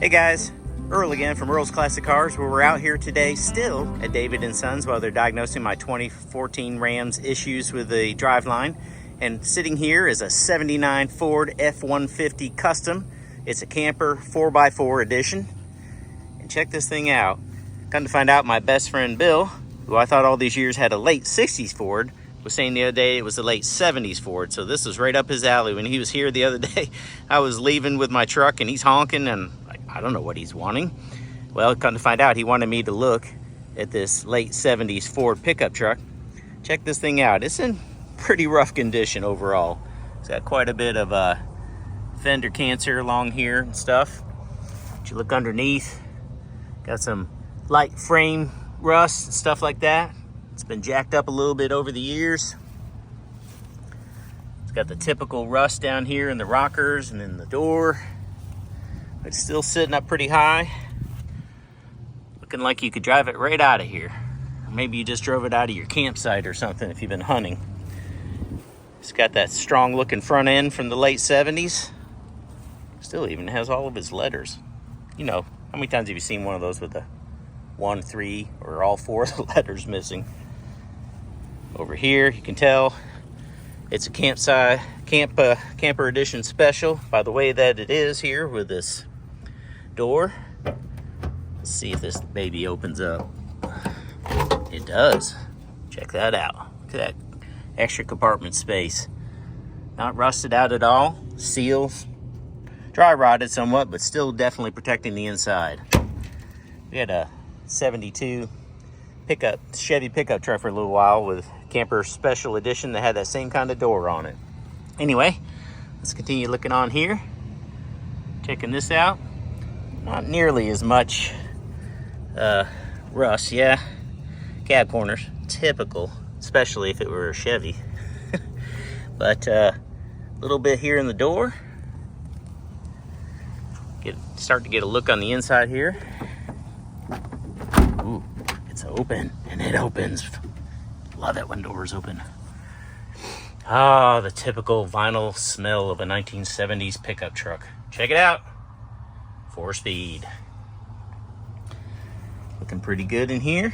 Hey guys, Earl again from Earl's Classic Cars, where we're out here today still at David & Sons while they're diagnosing my 2014 Ram's issues with the driveline. And sitting here is a 79 Ford F-150 Custom. It's a camper 4x4 edition. And check this thing out. Come to find out, my best friend Bill, who I thought all these years had a late 60s Ford, was saying the other day it was a late 70s Ford. So this was right up his alley. When he was here the other day, I was leaving with my truck and he's honking and I don't know what he's wanting. Well, come to find out, he wanted me to look at this late 70s Ford pickup truck. Check this thing out. It's in pretty rough condition overall. It's got quite a bit of fender cancer along here and stuff. But you look underneath, got some light frame rust and stuff like that. It's been jacked up a little bit over the years. It's got the typical rust down here in the rockers and in the door. It's still sitting up pretty high. Looking like you could drive it right out of here. Or maybe you just drove it out of your campsite or something if you've been hunting. It's got that strong looking front end from the late 70s. Still even has all of his letters. You know, how many times have you seen one of those with the 1, 3, or all 4 of the letters missing? Over here, you can tell it's a camper edition special by the way that it is here with this door. Let's see if this baby opens up. It does. Check that out. Look at that extra compartment space. Not rusted out at all. Seals. Dry rotted somewhat, but still definitely protecting the inside. We had a 72 Chevy pickup truck for a little while with camper special edition that had that same kind of door on it. Anyway, let's continue looking on here. Checking this out. Not nearly as much rust, yeah. Cab corners, typical, especially if it were a Chevy. But a little bit here in the door. Start to get a look on the inside here. Ooh, it's open, and it opens. Love it when doors open. Ah, the typical vinyl smell of a 1970s pickup truck. Check it out. 4-speed. Looking pretty good in here.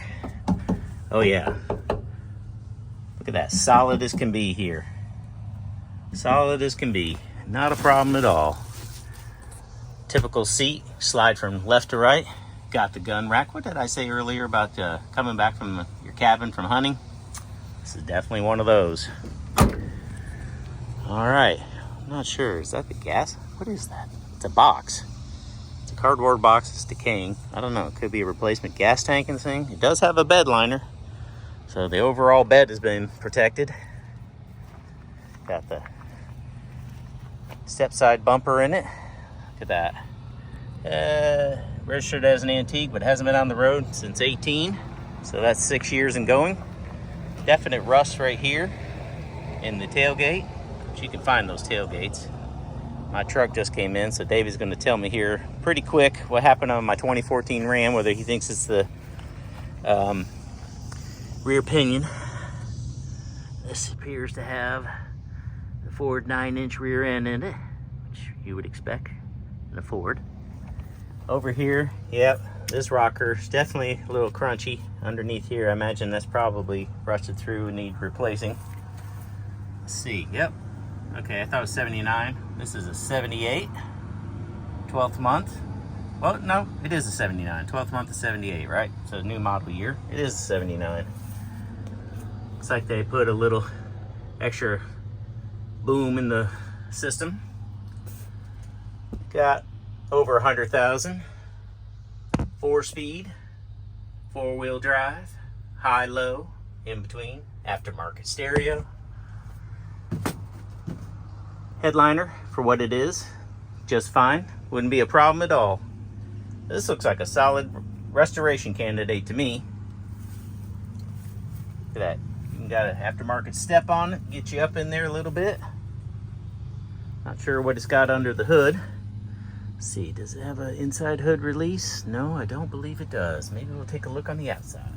Oh yeah. Look at that. Solid as can be here. Solid as can be. Not a problem at all. Typical seat. Slide from left to right. Got the gun rack. What did I say earlier about coming back from your cabin from hunting? This is definitely one of those. All right. I'm not sure. Is that the gas? What is that? It's a box. It's a cardboard box. It's decaying. I don't know. It could be a replacement gas tank and thing. It does have a bed liner. So the overall bed has been protected. Got the step side bumper in it. Look at that. Registered as an antique, but hasn't been on the road since 18. So that's 6 years and going. Definite rust right here in the tailgate. But you can find those tailgates. My truck just came in, so David's going to tell me here pretty quick what happened on my 2014 Ram, whether he thinks it's the rear pinion. This appears to have the Ford 9-inch rear end in it, which you would expect in a Ford. Over here, yep, this rocker is definitely a little crunchy underneath here. I imagine that's probably rusted through and need replacing. Let's see, yep. Okay, I thought it was 79. This is a 78, 12th month. Well, no, it is a 79. 12th month of 78, right? So new model year. It is a 79. Looks like they put a little extra boom in the system. Got over 100,000. 4-speed, 4-wheel drive, high-low, in between, aftermarket stereo. Headliner, for what it is, just fine. Wouldn't be a problem at all. This looks like a solid restoration candidate to me. Look at that. You got an aftermarket step on it, get you up in there a little bit. Not sure what it's got under the hood. Let's see, does it have an inside hood release? No, I don't believe it does. Maybe we'll take a look on the outside.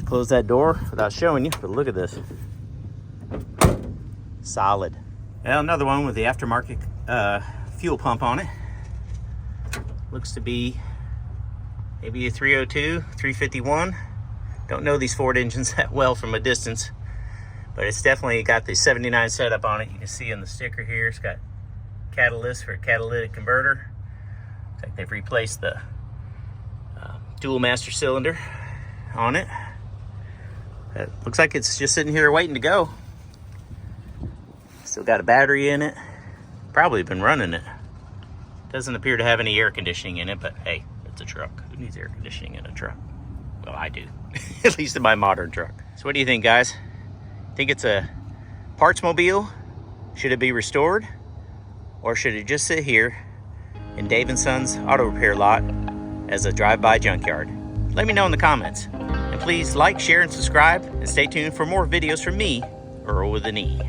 Close that door without showing you, but look at this. Solid. Well, another one with the aftermarket fuel pump on it. Looks to be maybe a 302, 351. Don't know these Ford engines that well from a distance, but it's definitely got the 79 setup on it. You can see on the sticker here, it's got catalyst for a catalytic converter. Looks like they've replaced the dual master cylinder on it. It looks like it's just sitting here waiting to go. Still got a battery in it. Probably been running it. Doesn't appear to have any air conditioning in it, but hey, it's a truck. Who needs air conditioning in a truck? Well, I do. At least in my modern truck. So what do you think, guys? Think it's a parts mobile? Should it be restored? Or should it just sit here in Dave & Son's auto repair lot as a drive-by junkyard? Let me know in the comments. And please like, share, and subscribe, and stay tuned for more videos from me, Earl with an E.